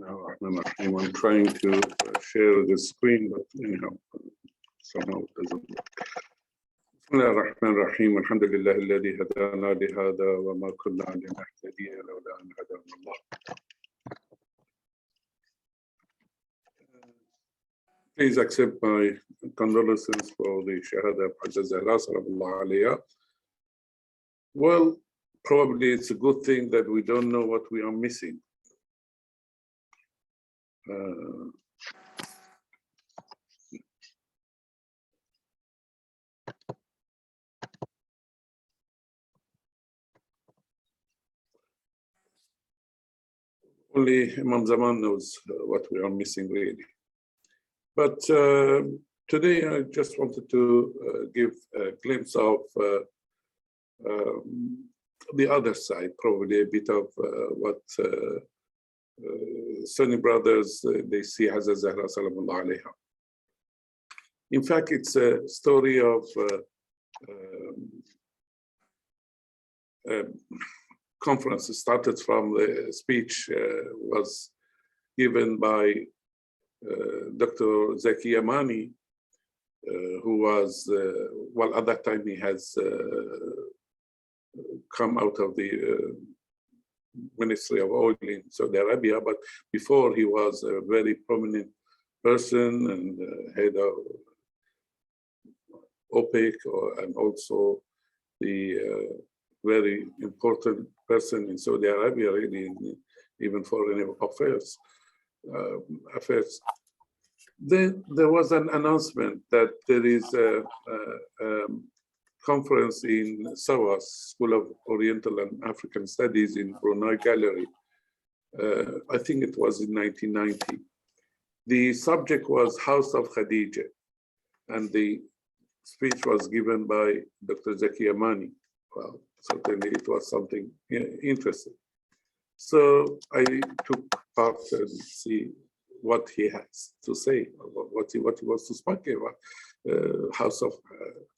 Bismillahirrahmanirrahim. I'm trying to share the screen, but anyhow, somehow it doesn't work. Bismillahirrahmanirrahim. Alhamdulillah alladhi hadana lihada wa ma kunna linahtadiya lawla an hadana Allah. Please accept my condolences for the Shahada of Hajjah Zahra sallallahu alayha. Well, probably it's a good thing that we don't know what we are missing. Only Imam Zaman knows what we are missing really. But today I just wanted to give a glimpse of the other side, probably a bit of what Sunni brothers, they see Hajjah Zahra sallallahu alayha. In fact, it's a story of conference. It started from the speech was given by Dr. Zaki Yamani, who was, well, at that time he has come out of the Ministry of Oil in Saudi Arabia, but before he was a very prominent person and head of OPEC, and also the very important person in Saudi Arabia, really, even foreign affairs. Then there was an announcement that there is a conference in SAWAS, School of Oriental and African Studies in Brunei Gallery. I think it was in 1990. The subject was House of Khadija, and the speech was given by Dr. Zaki Yamani. Well, certainly it was something interesting. So I took part and see what he has to say, what he wants to speak about. House of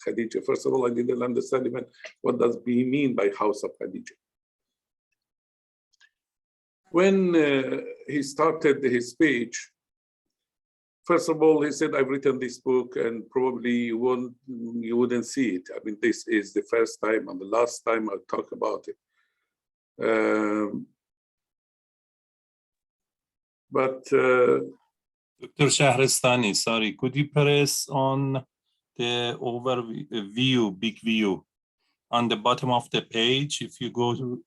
Khadija. First of all, I didn't understand even what does he mean by House of Khadija. When he started his speech, first of all, he said, "I've written this book, and probably you wouldn't see it. I mean, this is the first time and the last time I'll talk about it." Dr. Shahristani, sorry, could you press on the overview, big view, on the bottom of the page? If you go to...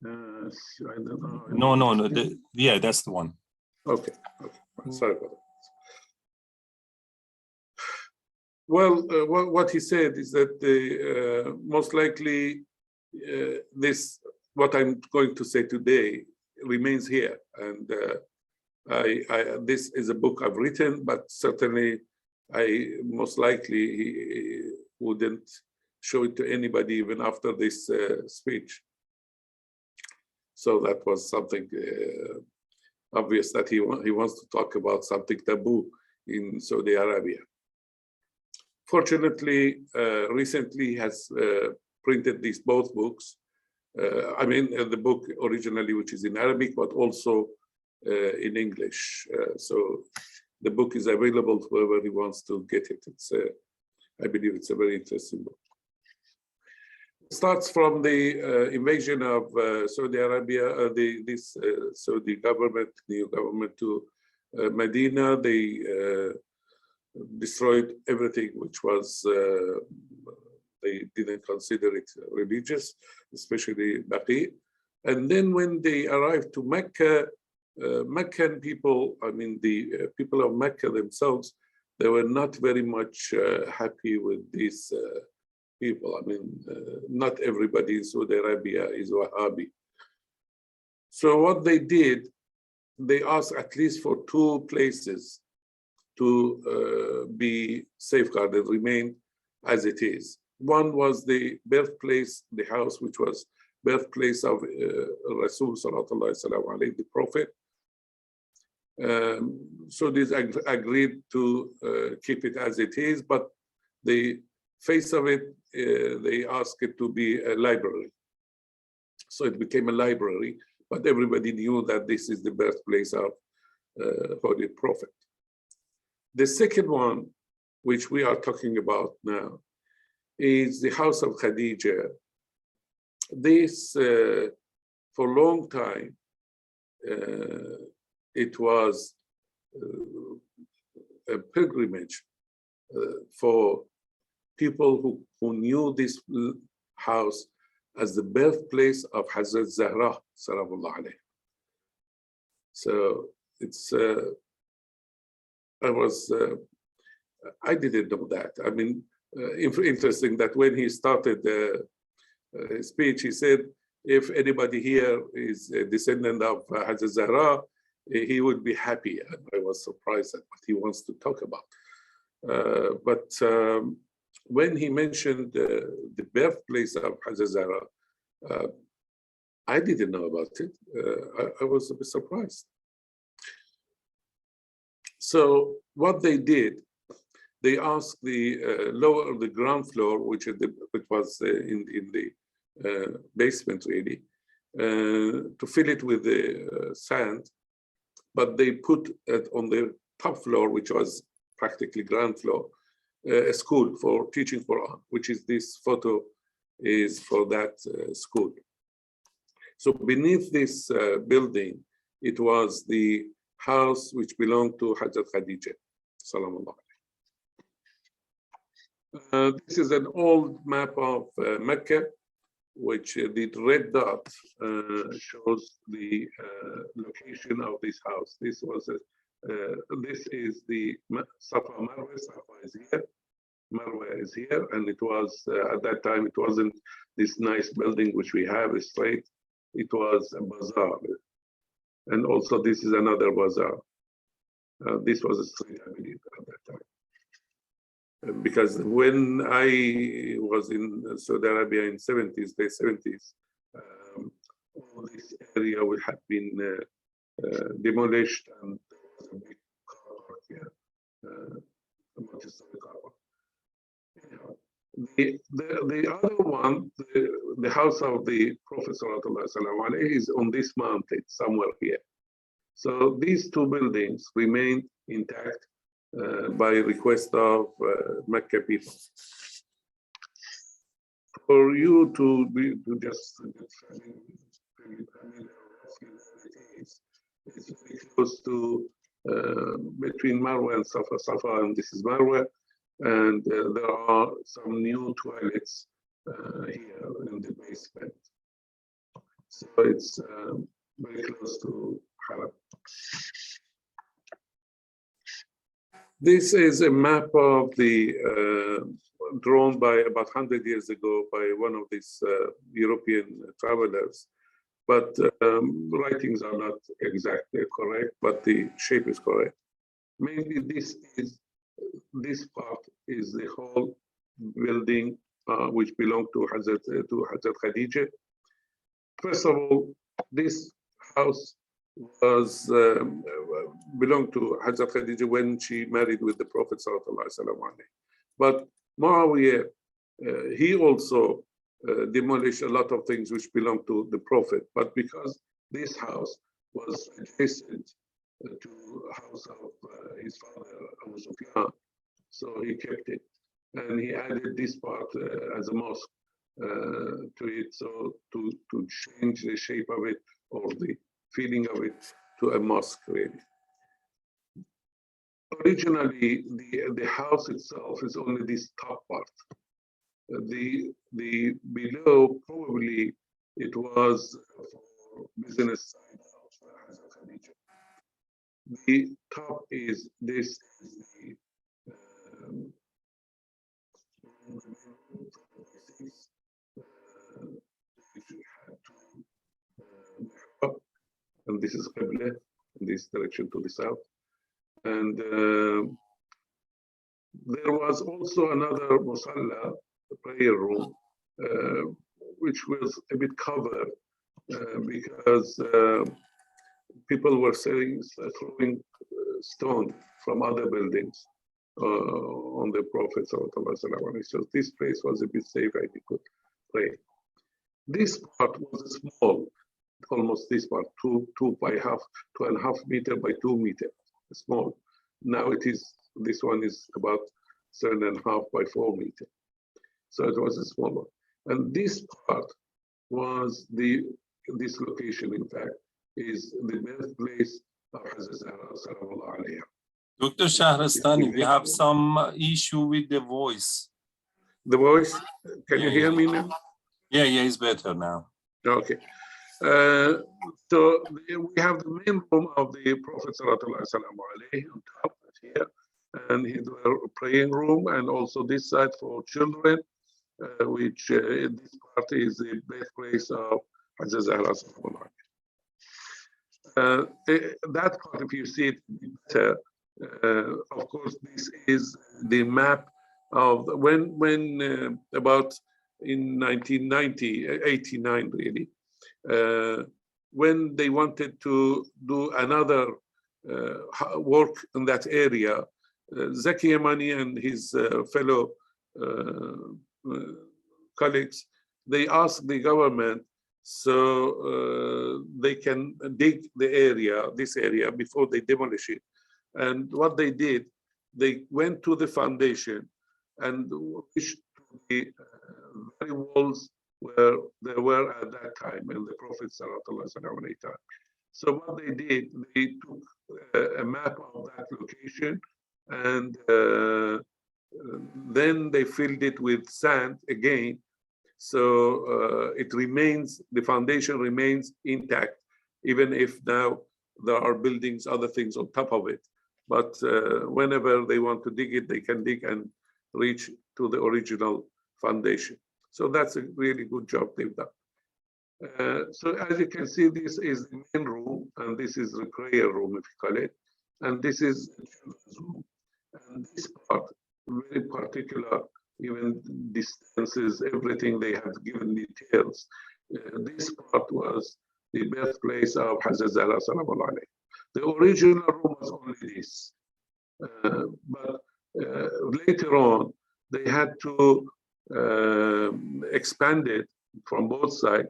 I don't know. No, yeah, that's the one. Okay. Sorry about that. Well, what he said is that most likely what I'm going to say today remains here, and this is a book I've written, but certainly I most likely wouldn't show it to anybody even after this speech. So that was something obvious that he wants to talk about something taboo in Saudi Arabia. Fortunately, recently he has printed both books. I mean, the book originally, which is in Arabic, but also in English. So the book is available to whoever he wants to get it. I believe it's a very interesting book. It starts from the invasion of Saudi Arabia, this Saudi government, new government to Medina. They destroyed everything which was, they didn't consider it religious, especially Baqi. And then when they arrived to Mecca, Meccan people, I mean, the people of Mecca themselves, they were not very much happy with these people. I mean, not everybody in Saudi Arabia is Wahhabi. So what they did, they asked at least for 2 places to be safeguarded, remain as it is. One was the birthplace, the house which was birthplace of Rasul sallallahu alaihi wasallam, the Prophet. So these agreed to keep it as it is, but the face of it, they asked it to be a library. So it became a library, but everybody knew that this is the birthplace of Holy Prophet. The second one, which we are talking about now, is the house of Khadija. This, for a long time, it was a pilgrimage for people who knew this house as the birthplace of Hazrat Zahra, Salamullah alayhi. So it's, I didn't know that. I mean, interesting that when he started his speech, he said, if anybody here is a descendant of Hazrat Zahra, he would be happy. And I was surprised at what he wants to talk about. But when he mentioned the birthplace of Hazrat Zahra, I didn't know about it. I was a bit surprised. So what they did, they asked the ground floor, which was in the basement really, to fill it with the sand, but they put it on the top floor, which was practically ground floor, a school for teaching Quran, which is this photo is for that school. So beneath this building, it was the house which belonged to Hazrat Khadija, Salamullah. This is an old map of Mecca, which the red dot shows the location of this house. This was this is the Safa Marwa. Safa is here, Marwa is here, and it was at that time it wasn't this nice building which we have straight. It was a bazaar, and also this is another bazaar. This was a street, I believe, at that time. Because when I was in Saudi Arabia in late 70s, all this area would have been demolished, and there was a big car park here, a multi-story car park. Anyhow, the other one, the house of the Prophet ﷺ is on this mountain somewhere here. So these two buildings remained intact by request of Mecca people. For you to just it's very close to between Marwa and Safa. Safa, and this is Marwa, and there are some new toilets here in the basement. So it's very close to Haram. This is a map of the drawn by about 100 years ago by one of these European travelers, but writings are not exactly correct, but the shape is correct. Mainly this part is the whole building which belonged to Hazrat Khadija. First of all, this house was belonged to Hazrat Khadija when she married with the Prophet ﷺ. But Muawiyah, he also demolished a lot of things which belonged to the Prophet. But because this house was adjacent to the house of his father, Abu Sufyan, so he kept it. And he added this part as a mosque to it, so to change the shape of it or the feeling of it to a mosque, really. Originally, the house itself is only this top part. The below, probably it was for business side house. The top is this is and this is Qibla, in this direction to the south. And there was also another musalla, prayer room, which was a bit covered because people were throwing stone from other buildings on the Prophet. So this place was a bit safe, I could pray. This part was small. almost this part, 2.5 by 2 meter, small. Now this one is about 7.5 by 4 meter. So it was a small one. And this part was this location, in fact, is the birthplace of Hazrat Zahra Salawatullah alayha. Dr. Shahrastani, we have some issue with the voice. The voice, can you hear me now? Yeah, it's better now. Okay. So we have the main room of the Prophet Sallallahu Alaihi Wasallam on top here, and his praying room, and also this side for children, which this part is the birthplace of Hazrat Zahra Sallallahu Alaihi. That part, if you see it better, of course, this is the map of when about in 1990, 89 really, when they wanted to do another work in that area, Zaki Yamani and his fellow colleagues, they asked the government so they can dig this area before they demolish it. And what they did, they went to the foundation and wished the very walls where there were at that time in the Prophet Sallallahu Alaihi Wasallam. So what they did, they took a map of that location, and then they filled it with sand again. So it remains, the foundation remains intact, even if now there are buildings, other things on top of it. But whenever they want to dig it, they can dig and reach to the original foundation. So that's a really good job they've done. So as you can see, this is the main room, and this is the prayer room, if you call it. And this is the children's room. And this part, very particular, even distances, everything they have given details. This part was the birthplace of Hazrat Zahra Sallallahu Alaihi. The original room was only this. But later on, they had to expand it from both sides,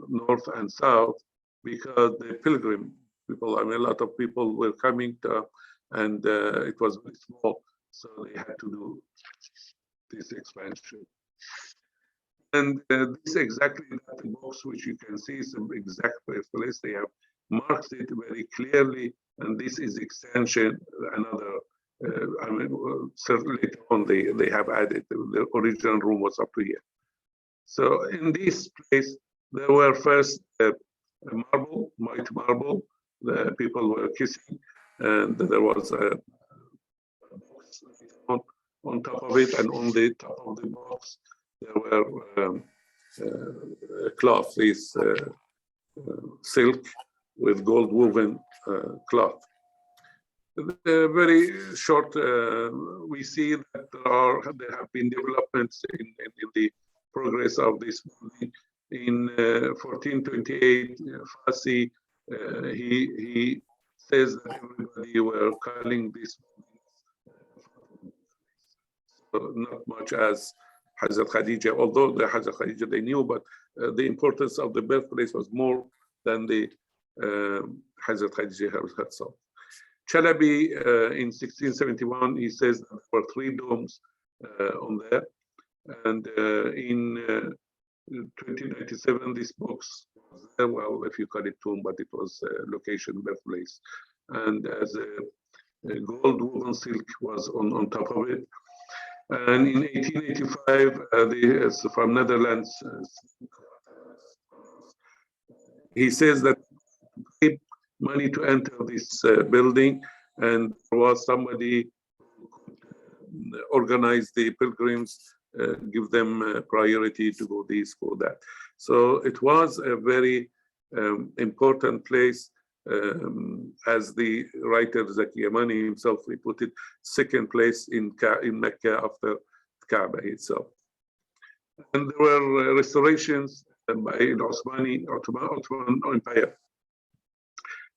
north and south, because the pilgrim people, I mean, a lot of people were coming to, and it was very small, so they had to do this expansion. And this exactly that box, which you can see is the exact place. They have marked it very clearly, and this is extension, another, I mean, certainly later on they have added, the original room was up to here. So in this place, there were first marble, white marble, the people were kissing, and there was a box on top of it, and on the top of the box, there were cloth, this silk with gold woven cloth. Very short, we see that there have been developments in the progress of this building. In 1428, Fassi, he says that everybody were calling this not much as Hazrat Khadija, although the Hazrat Khadija they knew, but the importance of the birthplace was more than the Hazrat Khadija herself. Chalabi in 1671, he says there were 3 domes on there. And in 2097, this box was there, well, if you call it tomb, but it was location, birthplace. And as a gold woven silk was on top of it. And in 1885, from Netherlands, he says that he paid money to enter this building, and there was somebody who could organize the pilgrims, give them priority to go this, go that. So it was a very important place. As the writer Zaki Yamani himself, he put it second place in Mecca after Kaaba itself. And there were restorations by the Ottoman Empire,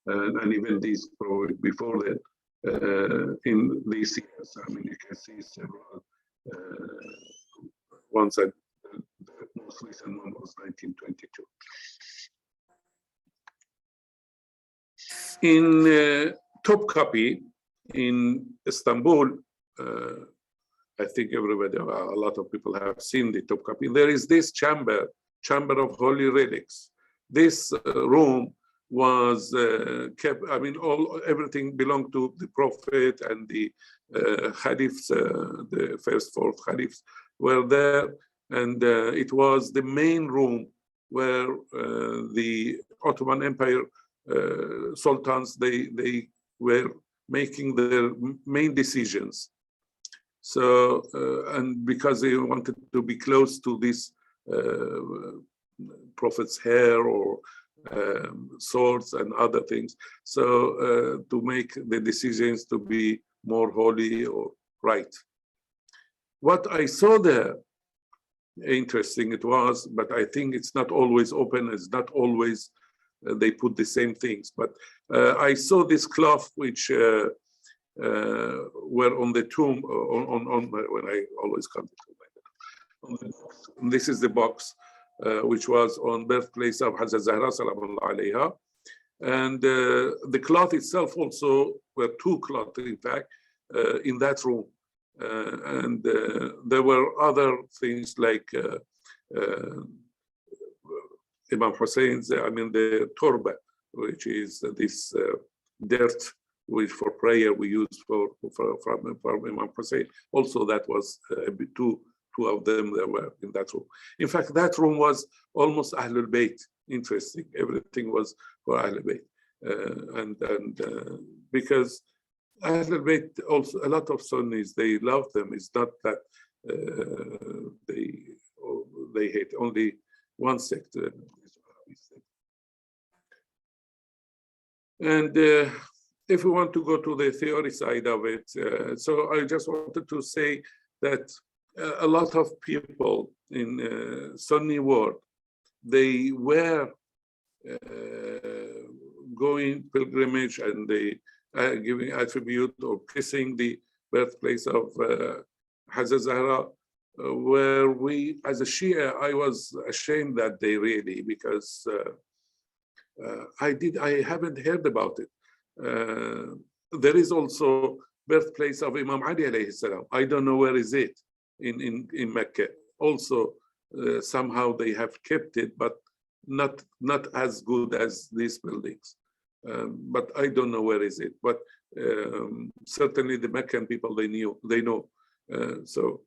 and even these probably before that in these years. I mean, you can see several ones. The most recent one was 1922. In Topkapi in Istanbul, I think everybody, a lot of people have seen the Topkapi. There is this chamber of holy relics. This room was kept, I mean, everything belonged to the Prophet, and the Khalifs, the first 4 Khalifs were there. And it was the main room where the Ottoman Empire sultans, they were making their main decisions. So, and because they wanted to be close to this Prophet's hair or swords and other things, so to make the decisions to be more holy or right. What I saw there, interesting it was, but I think it's not always open, it's not always they put the same things. But I saw this cloth which were on the tomb, when I always come to tomb. This is the box which was on birthplace of Hazrat Zahra Salamullah alayha. And the cloth itself also were 2 cloths, in fact, in that room. And there were other things like Imam Hussein's, I mean, the turba, which is this dirt which for prayer we use from Imam Hussein. Also, that was two of them that were in that room. In fact, that room was almost Ahlul Bayt. Interesting. Everything was for Ahlul Bayt. And because Ahlul Bayt, also a lot of Sunnis, they love them. It's not that they hate only one sect. And if we want to go to the theory side of it, so I just wanted to say that a lot of people in Sunni world, they were going pilgrimage, and they giving attribute or kissing the birthplace of Hazrat Zahra, where we, as a Shia, I was ashamed that day, really, because I haven't heard about it. There is also birthplace of Imam Ali alayhi salam. I don't know where is it in Mecca. Also, somehow they have kept it, but not as good as these buildings. But I don't know where is it. But certainly the Meccan people, they know. So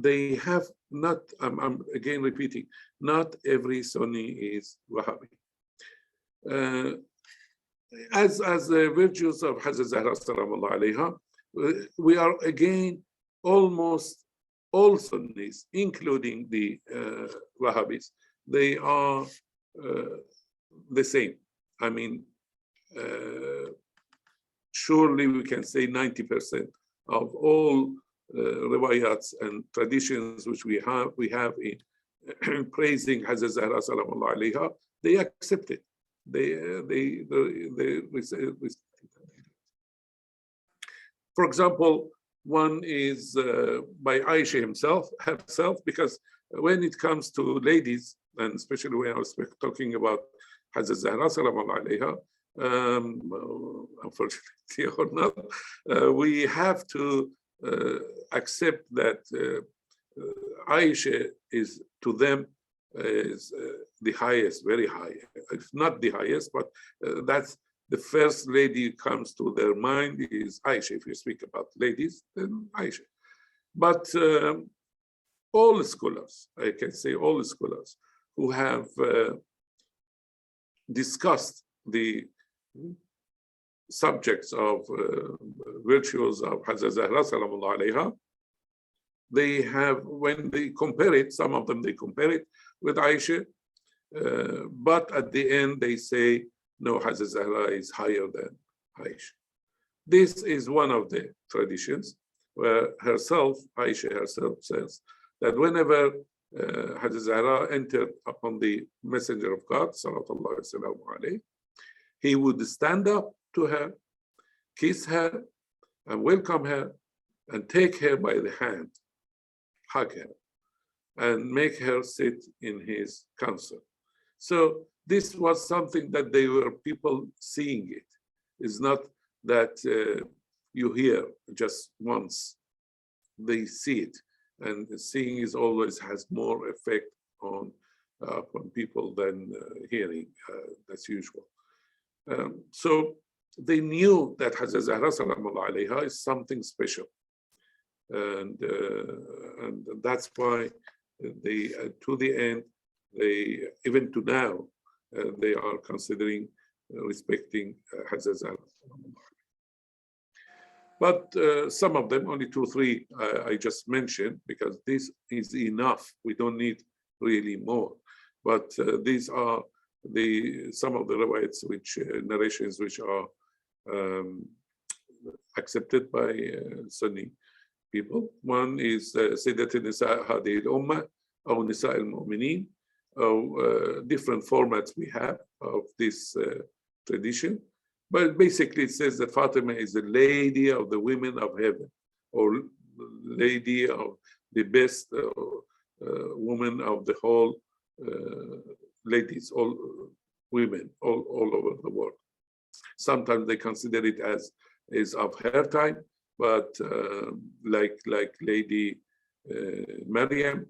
they have not. I'm again repeating. Not every Sunni is Wahhabi. As the virtues of Hazrat Zahra Salamullah alayha, we are again almost all Sunnis, including the Wahhabis, they are the same. I mean, surely we can say 90% of all riwayats and traditions which we have in praising Hazrat Zahra Salamullah alayha, they accept it. For example, one is by Aisha herself, because when it comes to ladies, and especially when I was talking about Hazrat Zahra Salamullah alayha, unfortunately or not, we have to accept that Aisha is to them is the highest, very high. If not the highest, but that's the first lady comes to their mind is Aisha. If you speak about ladies, then Aisha. But all scholars, I can say all scholars who have discussed the subjects of virtues of Hazrat Zahra Salamullah alayha, they have, when they compare it, some of them they compare it with Aisha, but at the end they say, no, Hazrat Zahra is higher than Aisha. This is one of the traditions where Aisha herself says that whenever Hazrat Zahra entered upon the Messenger of God, sallallahu alayhi, he would stand up to her, kiss her, and welcome her, and take her by the hand, hug her, and make her sit in his council. So this was something that they were people seeing it. It's not that you hear just once, they see it. And seeing is always has more effect on people than hearing, that's usual. So they knew that Hazrat Zahra Salamullah alayha is something special. And that's why they, to the end, they, even to now, they are considering respecting Hazrat Zahra. But some of them, only 2 or 3, I just mentioned, because this is enough. We don't need really more. But these are some of the riwayats, which narrations which are accepted by Sunni people. One is Sayyidat Nisa Hadi al-Ummah, or Nisa al-Mu'mineen, different formats we have of this tradition. But basically it says that Fatima is the lady of the women of heaven, or lady of the best woman of the whole ladies, all women, all over the world. Sometimes they consider it as is of her time, but like Lady Maryam,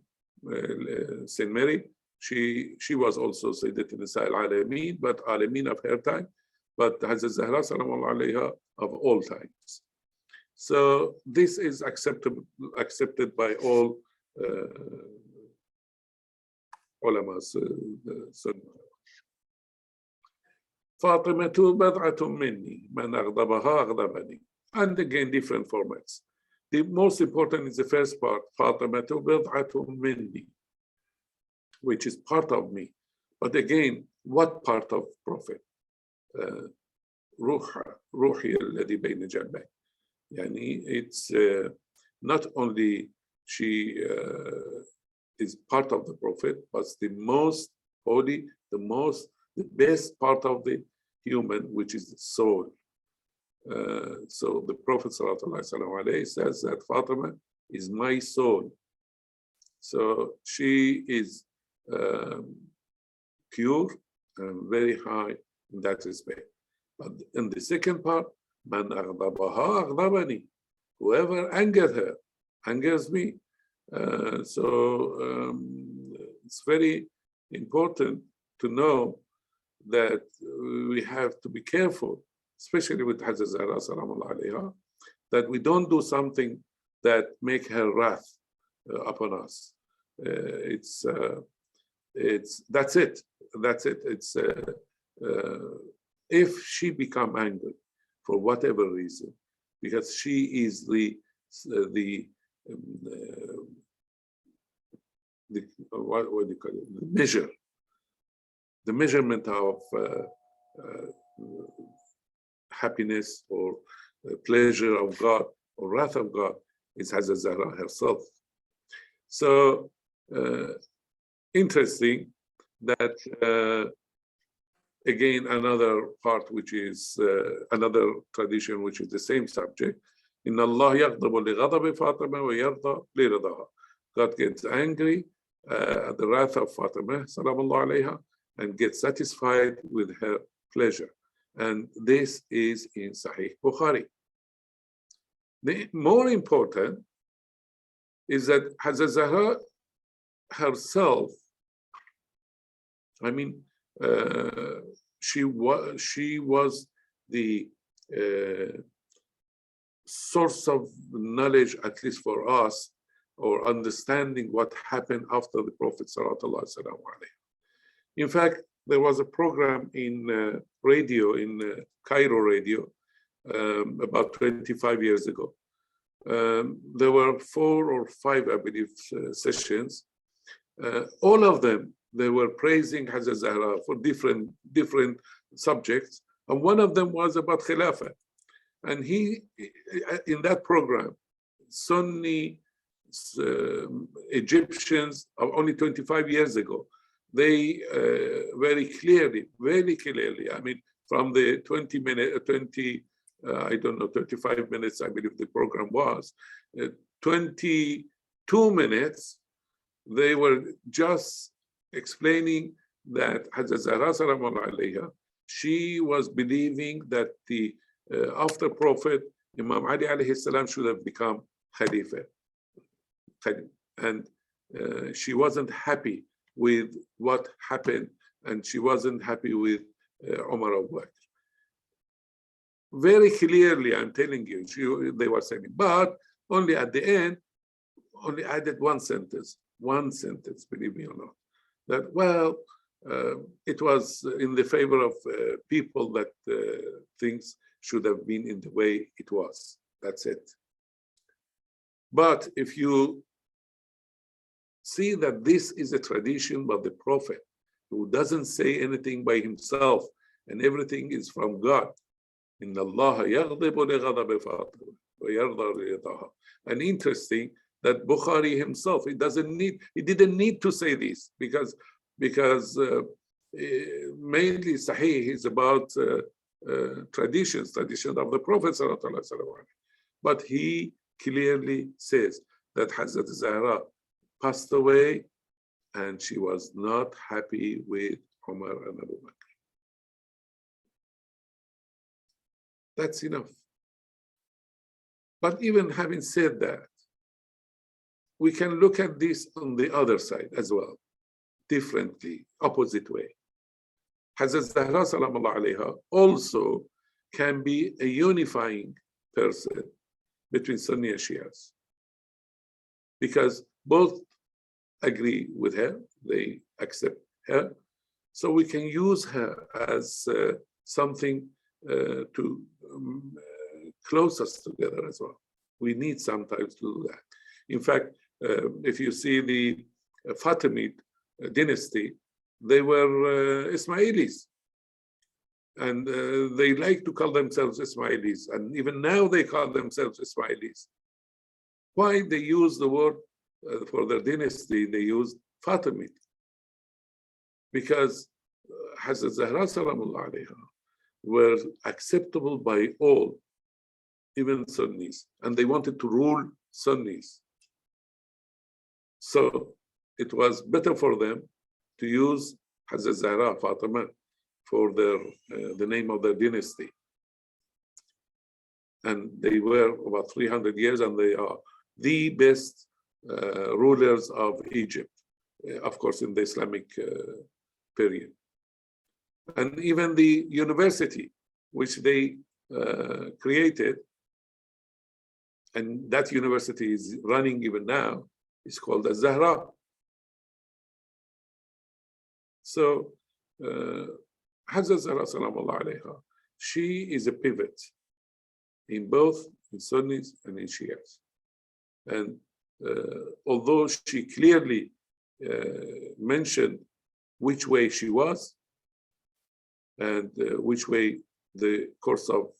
Saint Mary, she was also Sayyidat Nisa al-Alameen, but Alameen of her time, but Hazrat Zahra Salamullah alayha of all times. So this is accepted by all ulamas. Fatimatu bad'atun minni, man aghdabaha aghdabani. And again, different formats. The most important is the first part, Fatimatu bad'atun minni, which is part of me. But again, what part of Prophet? Ruhi alladhi bayna janbay. Yani it's not only she is part of the Prophet, but the most holy, the best part of the human, which is the soul. So the Prophet ﷺ says that Fatima is my soul. So she is pure and very high in that respect. But in the second part, man aghdabaha aghdabani, whoever angered her angers me. So it's very important to know that we have to be careful, especially with Hazrat Zahra Salamullah alayha, that we don't do something that make her wrath upon us. That's it. It's if she become angry for whatever reason, because she is the what do you call it? The measurement of happiness or pleasure of God or wrath of God is Hazrat Zahra herself. So interesting that again, another part which is another tradition which is the same subject. إن الله يغضب لغضب فاطمة ويرضى لرضاها. God gets angry at the wrath of Fatima, Salamullah alayha, and gets satisfied with her pleasure. And this is in Sahih Bukhari. The more important is that Hazrat Zahra herself, I mean, she was the source of knowledge, at least for us, or understanding what happened after the Prophet sallallahu alaihi wasallam. In fact, there was a program in radio, in Cairo radio, about 25 years ago. There were 4 or 5, I believe, sessions. All of them, they were praising Hazrat Zahra for different subjects, and one of them was about Khilafah. And he, in that program, Sunni Egyptians of only 25 years ago, they very clearly, I mean, from the 35 minutes, I believe the program was, 22 minutes, they were just explaining that Hazrat Zahra Salaamullah alayha, she was believing that the after Prophet Imam Ali alayhi salam should have become Khalifa. And she wasn't happy with what happened, and she wasn't happy with Umar Abu Bakr. Very clearly, I'm telling you, they were saying, but only at the end, only added one sentence, believe me or not, that, well, it was in the favor of people that things should have been in the way it was. That's it. But if you see that this is a tradition of the Prophet, who doesn't say anything by himself, and everything is from God. And interesting that Bukhari himself, he didn't need to say this, because mainly Sahih is about tradition of the Prophet. But he clearly says that Hazrat Zahra passed away and she was not happy with Umar and Abu Bakr. That's enough. But even having said that, we can look at this on the other side as well, differently, opposite way. Hazrat Zahra Salaamullah alayha also can be a unifying person between Sunni and Shias, because both agree with her, they accept her, so we can use her as something to close us together as well. We need sometimes to do that. In fact, if you see the Fatimid dynasty, they were Ismailis, and they like to call themselves Ismailis, and even now they call themselves Ismailis. Why they use the word for their dynasty, they use Fatimid? Because Hazrat Zahra Salaamullah alayha were acceptable by all, even Sunnis, and they wanted to rule Sunnis. So it was better for them to use Hazrat Zahra, Fatima, for the name of their dynasty. And they were about 300 years, and they are the best rulers of Egypt, of course, in the Islamic period. And even the university, which they created, and that university is running even now, is called Az-Zahra. So Hazrat Zahra Salaamullah alayha, she is a pivot in both in Sunnis and in Shias. And although she clearly mentioned which way she was and which way the course of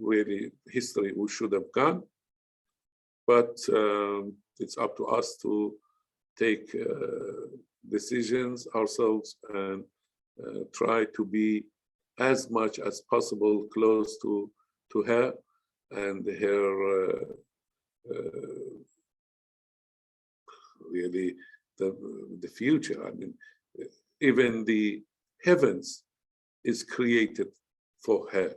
really history we should have gone, but it's up to us to take decisions ourselves and try to be as much as possible close to her and her really the future. I mean, even the heavens is created for her.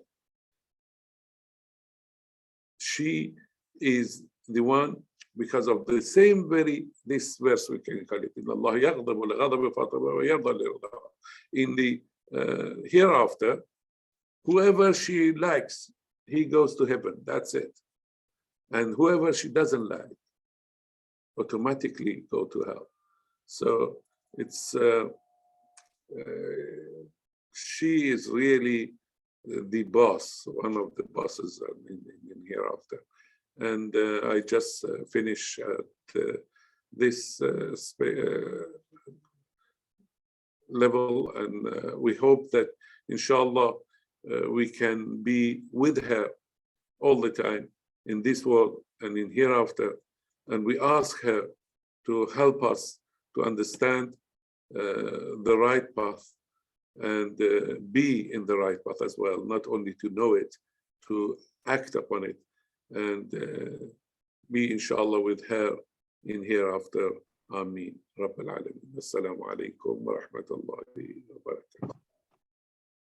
She is the one, because of the same this verse we can call it, in the hereafter, whoever she likes, he goes to heaven, that's it. And whoever she doesn't like, automatically go to hell. So it's, she is really the boss, one of the bosses in hereafter. And I just finished this level, and we hope that, inshallah, we can be with her all the time in this world and in hereafter. And we ask her to help us to understand the right path and be in the right path as well, not only to know it, to act upon it, and be inshallah with her in hereafter آمين رب العالمين. السلام عليكم ورحمة الله وبركاته.